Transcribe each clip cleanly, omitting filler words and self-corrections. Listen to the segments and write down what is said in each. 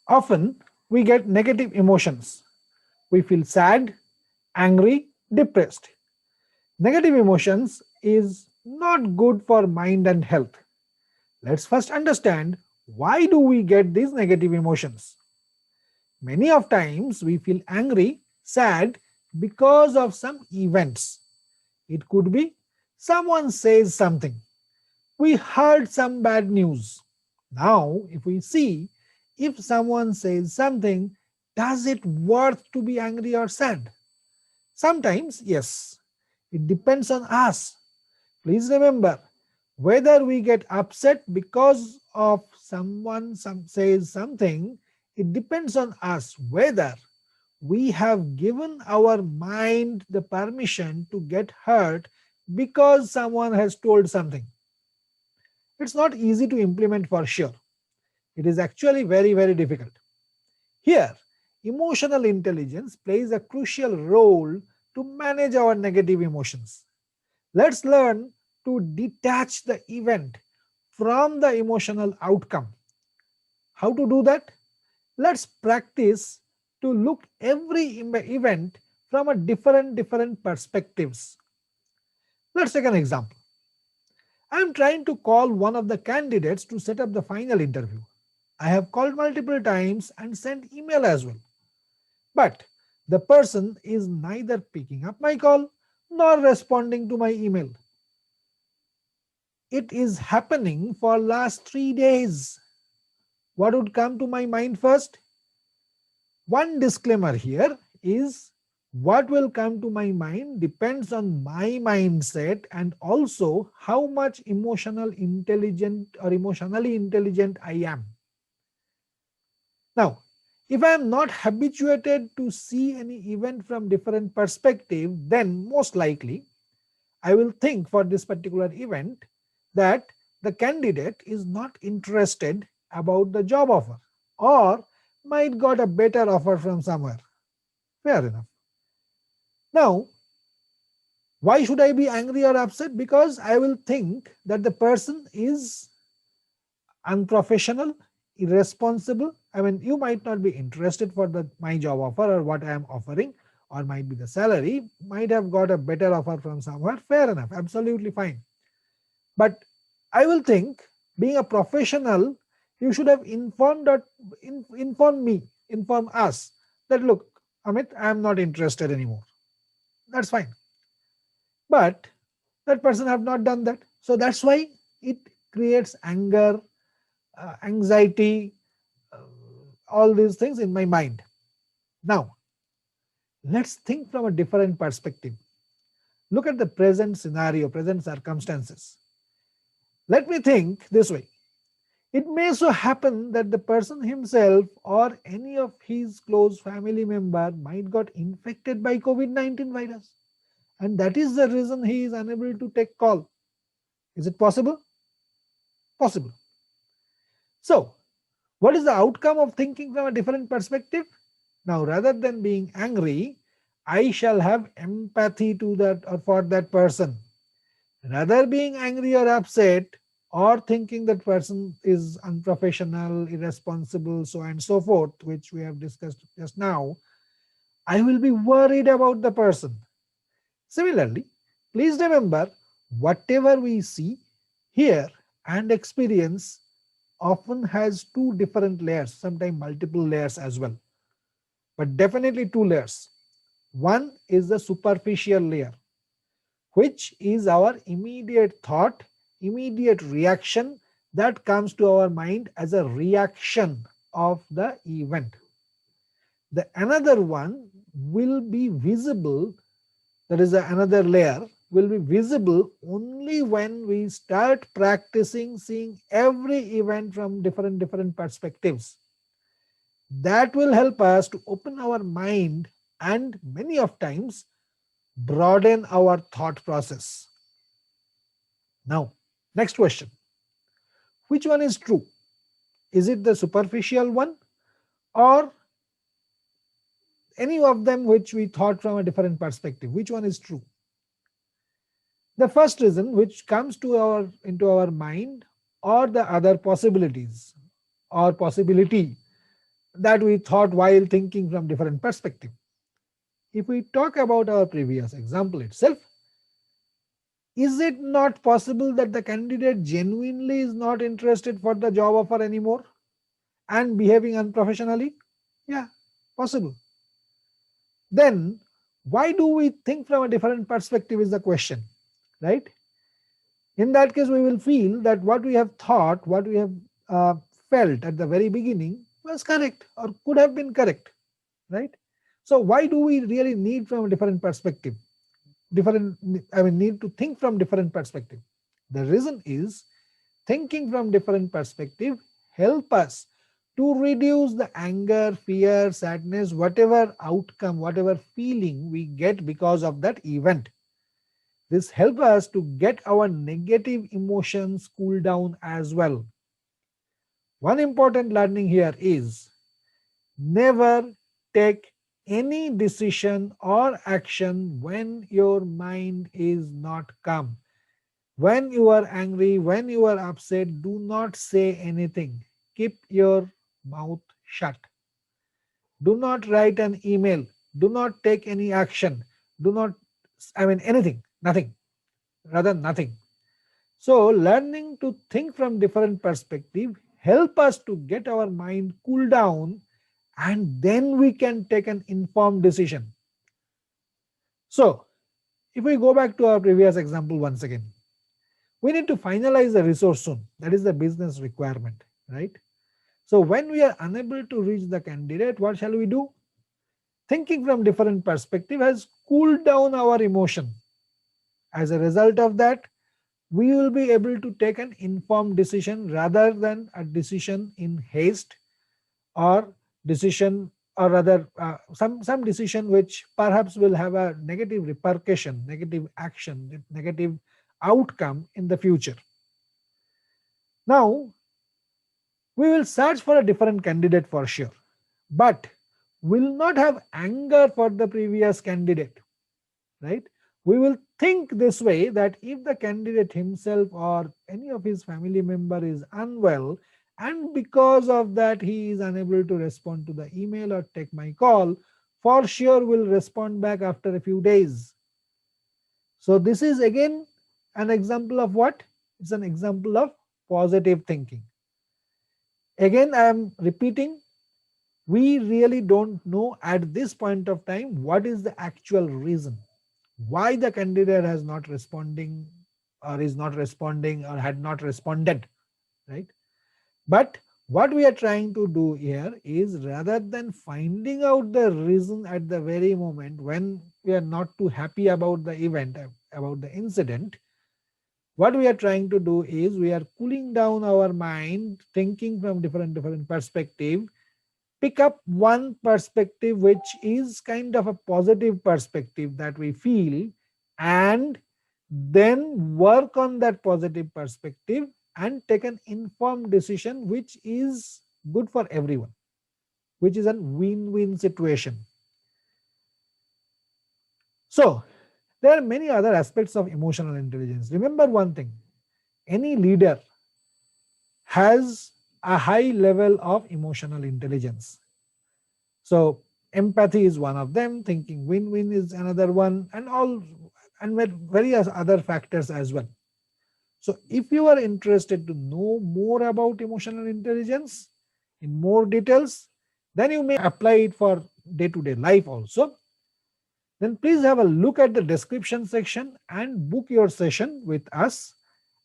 Often we get negative emotions. We feel sad, angry, depressed. Negative emotions is not good for mind and health. Let's first understand, why do we get these negative emotions? Many of times we feel angry, sad because of some events. It could be someone says something. We heard some bad news. Now, if we see, if someone says something, does it worth to be angry or sad? Sometimes, yes. It depends on us. Please remember, whether we get upset because of someone says something, it depends on us whether we have given our mind the permission to get hurt because someone has told something. It's not easy to implement for sure. It is actually very, very difficult. Here, emotional intelligence plays a crucial role to manage our negative emotions. Let's learn to detach the event from the emotional outcome. How to do that? Let's practice to look every event from a different perspectives. Let's take an example. I am trying to call one of the candidates to set up the final interview. I have called multiple times and sent email as well. But the person is neither picking up my call nor responding to my email. It is happening for last 3 days. What would come to my mind first? One disclaimer here is, what will come to my mind depends on my mindset and also how much emotionally intelligent I am. Now, if I am not habituated to see any event from different perspective, then most likely I will think for this particular event that the candidate is not interested about the job offer or might got a better offer from somewhere. Fair enough. Now, why should I be angry or upset? Because I will think that the person is unprofessional, irresponsible. I mean, you might not be interested for my job offer or what I am offering, or might be the salary, might have got a better offer from somewhere. Fair enough, absolutely fine. But I will think, being a professional, you should have inform us that, look, Amit, I am not interested anymore. That's fine. But that person have not done that. So that's why it creates anger, anxiety, uh, all these things in my mind. Now, let's think from a different perspective. Look at the present scenario, present circumstances. Let me think this way. It may so happen that the person himself or any of his close family member might got infected by COVID-19 virus, and that is the reason he is unable to take call. Is it possible? Possible. So, what is the outcome of thinking from a different perspective? Now, rather than being angry, I shall have empathy to that or for that person. Rather being angry or upset or thinking that person is unprofessional, irresponsible, so on and so forth, which we have discussed just now, I will be worried about the person. Similarly, please remember, whatever we see, hear, and experience often has two different layers, sometimes multiple layers as well, but definitely two layers. One is the superficial layer, which is our immediate thought, immediate reaction that comes to our mind as a reaction of the event. The another one will be visible, that is another layer, will be visible only when we start practicing seeing every event from different perspectives. That will help us to open our mind and many of times broaden our thought process. Now, next question. Which one is true? Is it the superficial one or any of them which we thought from a different perspective? Which one is true? The first reason which comes to into our mind or the other possibilities or possibility that we thought while thinking from different perspective. If we talk about our previous example itself, is it not possible that the candidate genuinely is not interested for the job offer anymore and behaving unprofessionally? Yeah, possible. Then why do we think from a different perspective is the question, right? In that case, we will feel that what we have thought, what we have uh, felt at the very beginning was correct or could have been correct, right? So why do we really need from a different perspective? Different, I mean, need to think from different perspective. The reason is thinking from different perspective help us to reduce the anger, fear, sadness, whatever outcome, whatever feeling we get because of that event. This helps us to get our negative emotions cool down as well. One important learning here is never take any decision or action when your mind is not calm. When you are angry, when you are upset, do not say anything. Keep your mouth shut. Do not write an email. Do not take any action. Do not, I mean, anything, nothing, rather nothing. So, learning to think from different perspective help us to get our mind cool down, and then we can take an informed decision. So, if we go back to our previous example once again, we need to finalize the resource soon. That is the business requirement, right? So when we are unable to reach the candidate, what shall we do? Thinking from different perspective has cooled down our emotion. As a result of that, we will be able to take an informed decision rather than a decision in haste, or decision, or rather some decision which perhaps will have a negative repercussion, negative action, negative outcome in the future. Now we will search for a different candidate for sure, but will not have anger for the previous candidate, right? We will think this way, that if the candidate himself or any of his family member is unwell, and because of that he is unable to respond to the email or take my call, for sure will respond back after a few days. So this is again an example of what? It's an example of positive thinking. Again, I am repeating, we really don't know at this point of time what is the actual reason why the candidate has not responding, or is not responding, or had not responded, right? But what we are trying to do here is, rather than finding out the reason at the very moment when we are not too happy about the event, about the incident, what we are trying to do is, we are cooling down our mind, thinking from different perspective, pick up one perspective which is kind of a positive perspective that we feel, and then work on that positive perspective and take an informed decision which is good for everyone, which is a win-win situation. So there are many other aspects of emotional intelligence. Remember one thing, any leader has a high level of emotional intelligence. So empathy is one of them, thinking win-win is another one, and all, and with various other factors as well. So if you are interested to know more about emotional intelligence in more details, then you may apply it for day-to-day life also. Then please have a look at the description section and book your session with us,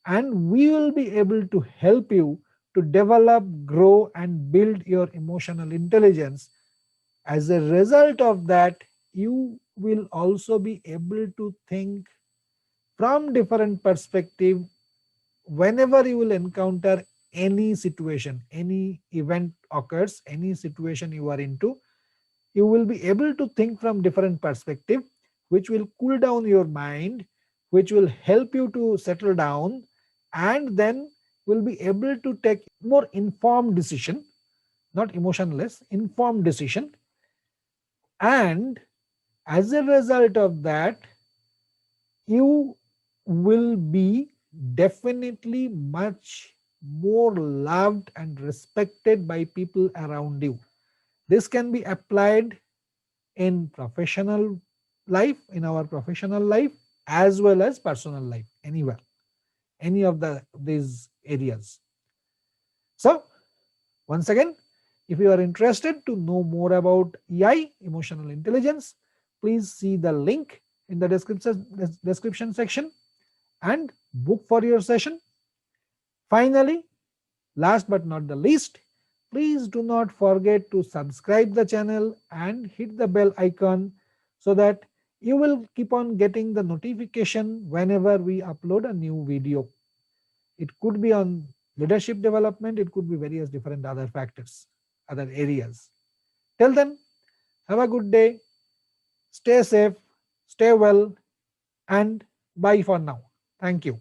and we will be able to help you to develop, grow, and build your emotional intelligence. As a result of that, you will also be able to think from different perspective whenever you will encounter any situation, any event occurs, any situation you are into. You will be able to think from different perspective, which will cool down your mind, which will help you to settle down, and then will be able to take more informed decision, not emotionless, informed decision. And as a result of that, you will be definitely much more loved and respected by people around you. This can be applied in professional life, in our professional life, as well as personal life, anywhere, any of these areas. So once again, if you are interested to know more about EI, emotional intelligence, please see the link in the description section and book for your session. Finally, last but not the least, please do not forget to subscribe the channel and hit the bell icon so that you will keep on getting the notification whenever we upload a new video. It could be on leadership development, it could be various different other factors, other areas. Till then, have a good day, stay safe, stay well, and bye for now. Thank you.